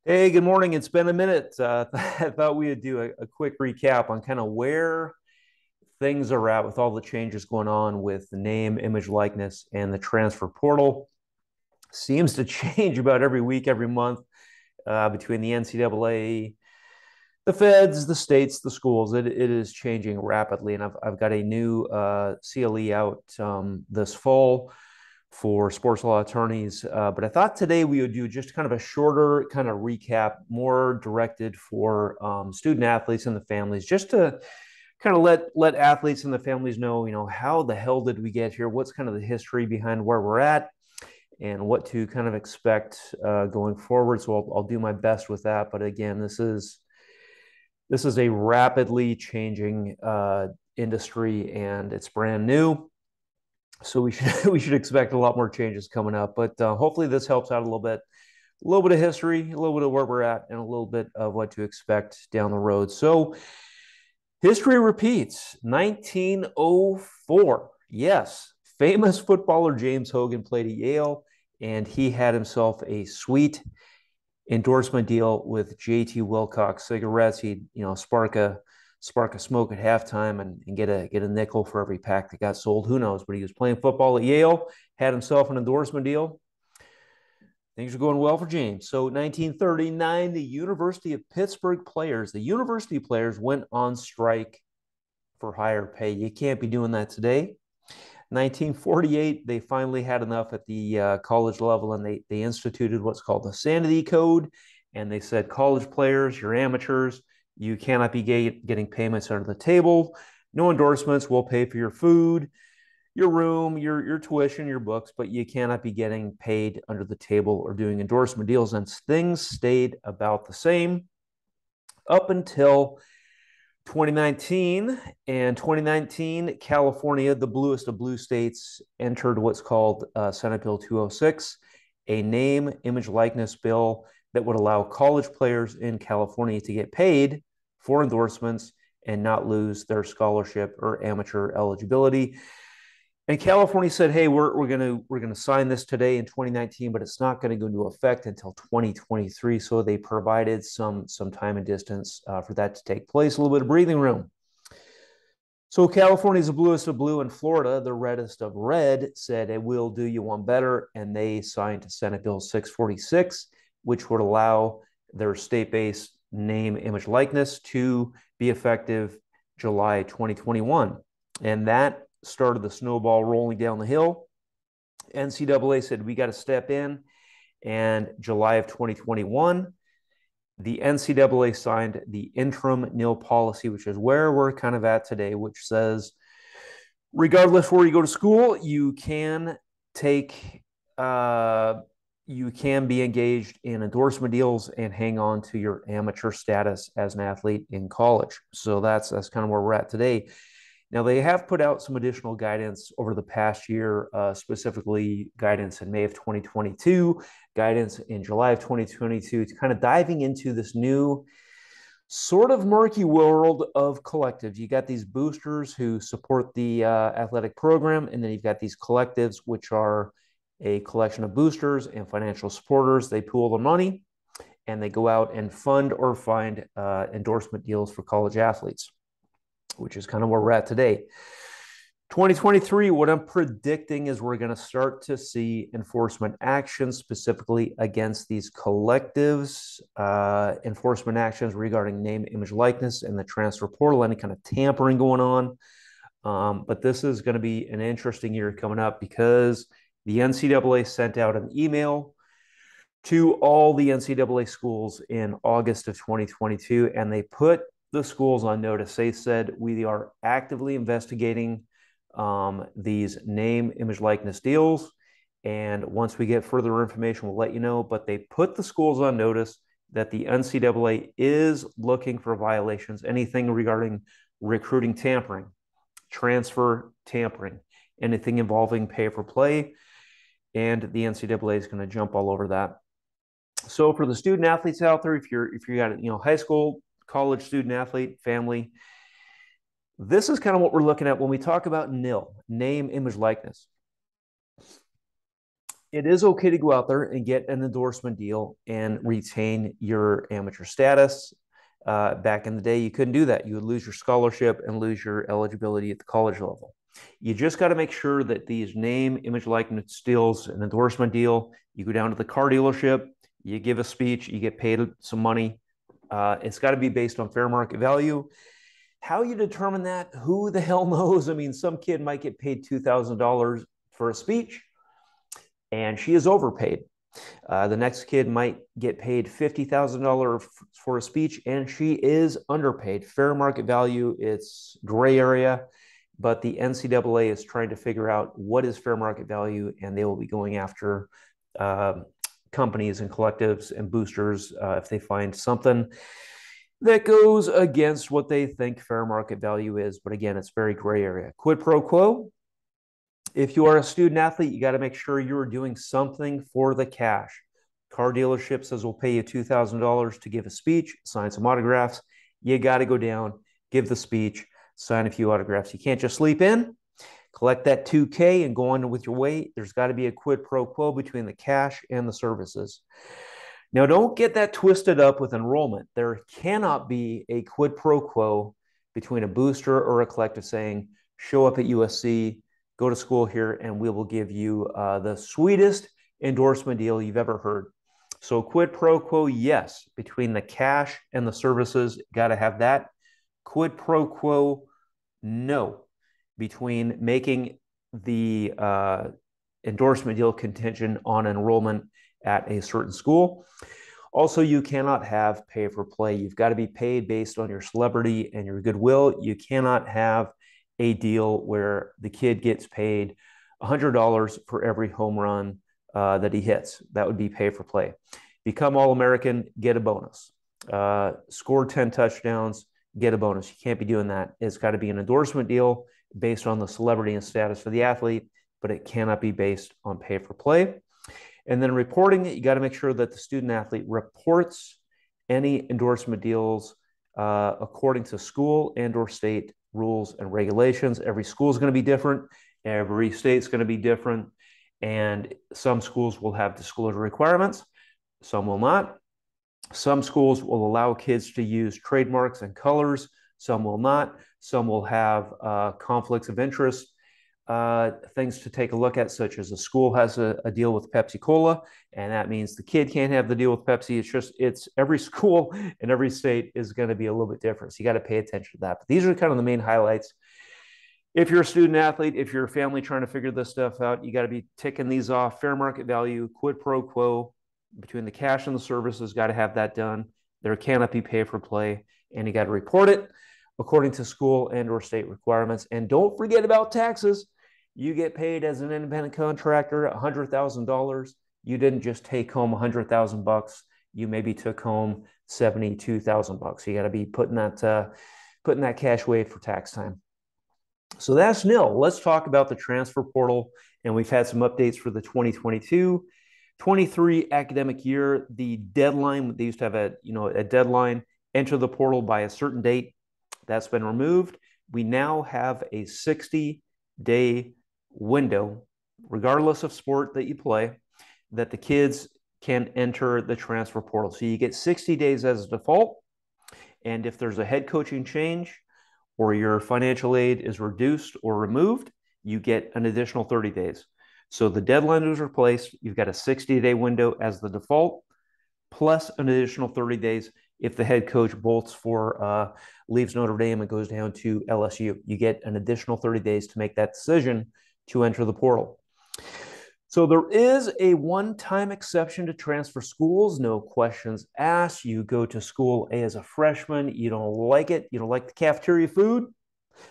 Hey, good morning. It's been a minute. I thought we would do a quick recap on kind of where things are at with all the changes going on with the name, image, likeness, and the transfer portal. Seems to change about every week, every month between the NCAA, the feds, the states, the schools. It is changing rapidly, and I've got a new CLE out this fall for sports law attorneys. But I thought today we would do just kind of a shorter kind of recap, more directed for student athletes and the families, just to kind of let athletes and the families know, how the hell did we get here? What's kind of the history behind where we're at, and what to kind of expect going forward. So I'll do my best with that. But again, this is a rapidly changing industry, and it's brand new. So we should we should expect a lot more changes coming up. But hopefully this helps out a little bit of history, a little bit of where we're at, and a little bit of what to expect down the road. So history repeats. 1904. Yes, famous footballer James Hogan played at Yale, and he had himself a sweet endorsement deal with JT Wilcox cigarettes. He'd spark a smoke at halftime and get a nickel for every pack that got sold. Who knows? But he was playing football at Yale, had himself an endorsement deal. Things are going well for James. So 1939, the University players went on strike for higher pay. You can't be doing that today. 1948, they finally had enough at the college level, and they instituted what's called the Sanity Code. And they said, college players, you're amateurs, you cannot be getting payments under the table. No endorsements. We'll pay for your food, your room, your tuition, your books, but you cannot be getting paid under the table or doing endorsement deals. And things stayed about the same up until 2019. And 2019, California, the bluest of blue states, entered what's called Senate Bill 206, a name, image, likeness bill that would allow college players in California to get paid for endorsements and not lose their scholarship or amateur eligibility. And California said, "Hey, we're gonna sign this today in 2019, but it's not going to go into effect until 2023." So they provided some time and distance for that to take place, a little bit of breathing room. So California is the bluest of blue, and Florida, the reddest of red, said it will do you one better, and they signed Senate Bill 646, which would allow their state-based name, image, likeness to be effective July 2021, and that started the snowball rolling down the hill. NCAA said, we got to step in. And July of 2021, the NCAA signed the interim NIL policy, which is where we're kind of at today, which says, regardless where you go to school, you can be engaged in endorsement deals and hang on to your amateur status as an athlete in college. So that's kind of where we're at today. Now, they have put out some additional guidance over the past year, specifically guidance in May of 2022, guidance in July of 2022, to kind of diving into this new sort of murky world of collectives. You got these boosters who support the athletic program, and then you've got these collectives, which are a collection of boosters and financial supporters. They pool the money, and they go out and fund or find endorsement deals for college athletes, which is kind of where we're at today. 2023, what I'm predicting is we're going to start to see enforcement actions specifically against these collectives, enforcement actions regarding name, image, likeness, and the transfer portal, any kind of tampering going on. But this is going to be an interesting year coming up because the NCAA sent out an email to all the NCAA schools in August of 2022, and they put the schools on notice. They said, we are actively investigating these name, image, likeness deals. And once we get further information, we'll let you know. But they put the schools on notice that the NCAA is looking for violations, anything regarding recruiting tampering, transfer tampering, anything involving pay for play. And the NCAA is going to jump all over that. So for the student athletes out there, if you got high school, college student athlete, family, this is kind of what we're looking at when we talk about NIL, name, image, likeness. it is okay to go out there and get an endorsement deal and retain your amateur status. Back in the day, you couldn't do that. You would lose your scholarship and lose your eligibility at the college level. You just got to make sure that these name, image, likeness deals, an endorsement deal, you go down to the car dealership, you give a speech, you get paid some money. It's got to be based on fair market value. How you determine that, who the hell knows? I mean, some kid might get paid $2,000 for a speech, and she is overpaid. The next kid might get paid $50,000 for a speech, and she is underpaid. Fair market value, it's gray area, but the NCAA is trying to figure out what is fair market value, and they will be going after companies and collectives and boosters if they find something that goes against what they think fair market value is. But again, it's very gray area. Quid pro quo. If you are a student athlete, you got to make sure you're doing something for the cash. Car dealership says we'll pay you $2,000 to give a speech, sign some autographs. You got to go down, give the speech, sign a few autographs. You can't just sleep in, collect that $2K and go on with your way. There's got to be a quid pro quo between the cash and the services. Now, don't get that twisted up with enrollment. There cannot be a quid pro quo between a booster or a collective saying, show up at USC, go to school here, and we will give you the sweetest endorsement deal you've ever heard. So quid pro quo, yes, between the cash and the services, got to have that. Quid pro quo, no, between making the endorsement deal contingent on enrollment at a certain school. Also, you cannot have pay for play. You've got to be paid based on your celebrity and your goodwill. You cannot have a deal where the kid gets paid $100 for every home run that he hits. That would be pay for play. Become All-American, get a bonus. Score 10 touchdowns, get a bonus. You can't be doing that. It's got to be an endorsement deal based on the celebrity and status for the athlete, but it cannot be based on pay for play. And then reporting it, you got to make sure that the student athlete reports any endorsement deals according to school and or state rules and regulations. Every school is going to be different. Every state's going to be different. And some schools will have disclosure requirements. Some will not. Some schools will allow kids to use trademarks and colors. Some will not. Some will have conflicts of interest. Things to take a look at, such as a school has a deal with Pepsi Cola, and that means the kid can't have the deal with Pepsi. It's every school and every state is going to be a little bit different. So you got to pay attention to that. But these are kind of the main highlights. If you're a student athlete, if you're a family trying to figure this stuff out, you got to be ticking these off. Fair market value, quid pro quo between the cash and the services, got to have that done. There cannot be pay for play, and you got to report it according to school and or state requirements. And don't forget about taxes. You get paid as an independent contractor $100,000. You didn't just take home $100,000. You maybe took home $72,000. You got to be putting that cash away for tax time. So that's NIL. Let's talk about the transfer portal. And we've had some updates for the 2022-23 academic year. The deadline, they used to have a deadline, enter the portal by a certain date. That's been removed. We now have a 60-day window, regardless of sport that you play, that the kids can enter the transfer portal. So you get 60 days as a default. And if there's a head coaching change or your financial aid is reduced or removed, you get an additional 30 days. So the deadline is replaced. You've got a 60-day window as the default, plus an additional 30 days if the head coach bolts for leaves Notre Dame and goes down to LSU. You get an additional 30 days to make that decision to enter the portal. So there is a one-time exception to transfer schools, no questions asked. You go to school A as a freshman, you don't like it, you don't like the cafeteria food,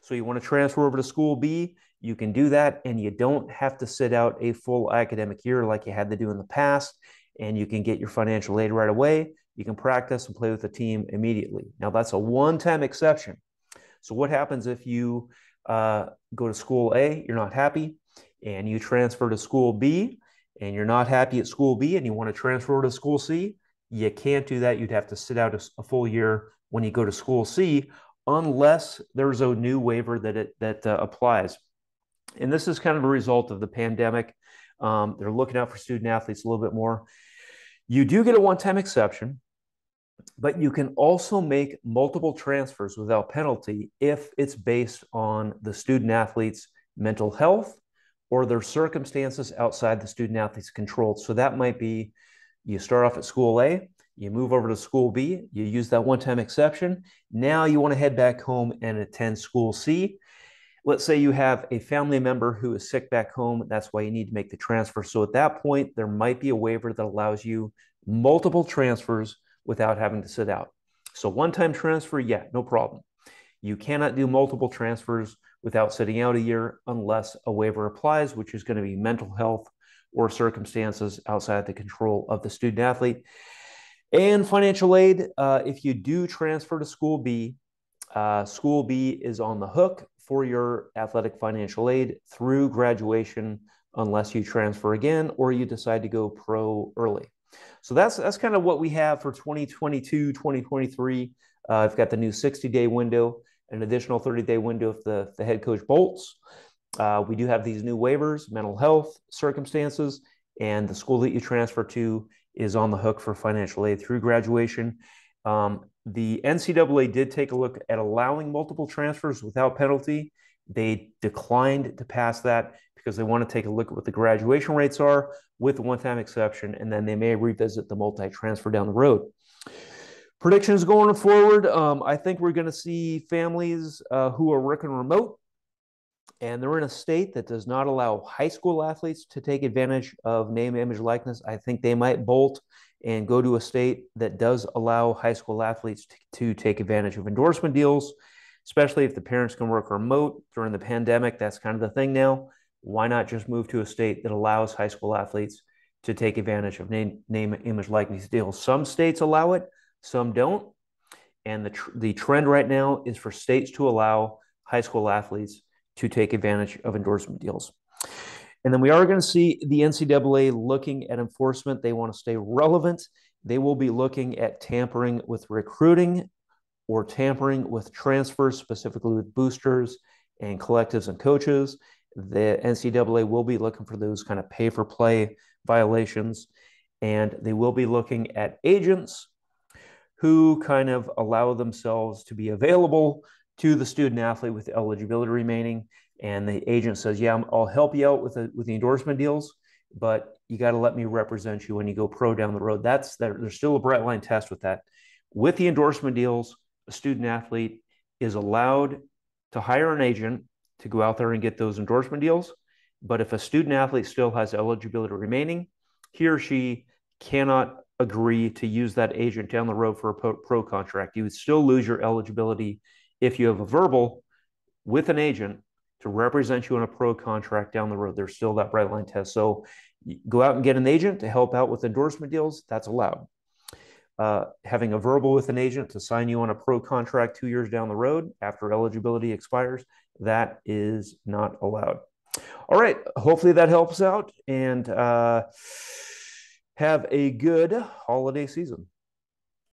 so you want to transfer over to school B, you can do that, and you don't have to sit out a full academic year like you had to do in the past, and you can get your financial aid right away. You can practice and play with the team immediately. Now, that's a one-time exception. So what happens if you go to school A, you're not happy, and you transfer to school B, and you're not happy at school B, and you want to transfer to school C? You can't do that. You'd have to sit out a full year when you go to school C, unless there's a new waiver that applies. And this is kind of a result of the pandemic. They're looking out for student athletes a little bit more. You do get a one-time exception, but you can also make multiple transfers without penalty if it's based on the student athlete's mental health or their circumstances outside the student athlete's control. So that might be you start off at school A, you move over to school B, you use that one-time exception. Now you want to head back home and attend school C. Let's say you have a family member who is sick back home. That's why you need to make the transfer. So at that point, there might be a waiver that allows you multiple transfers without having to sit out. So one-time transfer, yeah, no problem. You cannot do multiple transfers without sitting out a year unless a waiver applies, which is going to be mental health or circumstances outside the control of the student athlete. And financial aid, if you do transfer to school B is on the hook for your athletic financial aid through graduation unless you transfer again or you decide to go pro early. So that's kind of what we have for 2022, 2023. I've got the new 60-day window, an additional 30-day window if the head coach bolts. We do have these new waivers, mental health circumstances, and the school that you transfer to is on the hook for financial aid through graduation. The NCAA did take a look at allowing multiple transfers without penalty. They declined to pass that because they want to take a look at what the graduation rates are with the one-time exception, and then they may revisit the multi-transfer down the road. Predictions going forward, I think we're going to see families who are working remote and they're in a state that does not allow high school athletes to take advantage of name, image, likeness. I think they might bolt and go to a state that does allow high school athletes to take advantage of endorsement deals, especially if the parents can work remote during the pandemic. That's kind of the thing now. Why not just move to a state that allows high school athletes to take advantage of name, image, likeness deals? Some states allow it, some don't. And the trend right now is for states to allow high school athletes to take advantage of endorsement deals. And then we are going to see the NCAA looking at enforcement. They want to stay relevant. They will be looking at tampering with recruiting or tampering with transfers, specifically with boosters and collectives and coaches. The NCAA will be looking for those kind of pay-for-play violations, and they will be looking at agents who kind of allow themselves to be available to the student athlete with eligibility remaining. And the agent says, yeah, I'll help you out with the endorsement deals, but you got to let me represent you when you go pro down the road. There's still a bright line test with that. With the endorsement deals, a student athlete is allowed to hire an agent to go out there and get those endorsement deals. But if a student athlete still has eligibility remaining, he or she cannot agree to use that agent down the road for a pro contract. You would still lose your eligibility if you have a verbal with an agent to represent you on a pro contract down the road. There's still that bright line test. So go out and get an agent to help out with endorsement deals. That's allowed. Having a verbal with an agent to sign you on a pro contract 2 years down the road after eligibility expires, that is not allowed. All right. Hopefully that helps out, and have a good holiday season.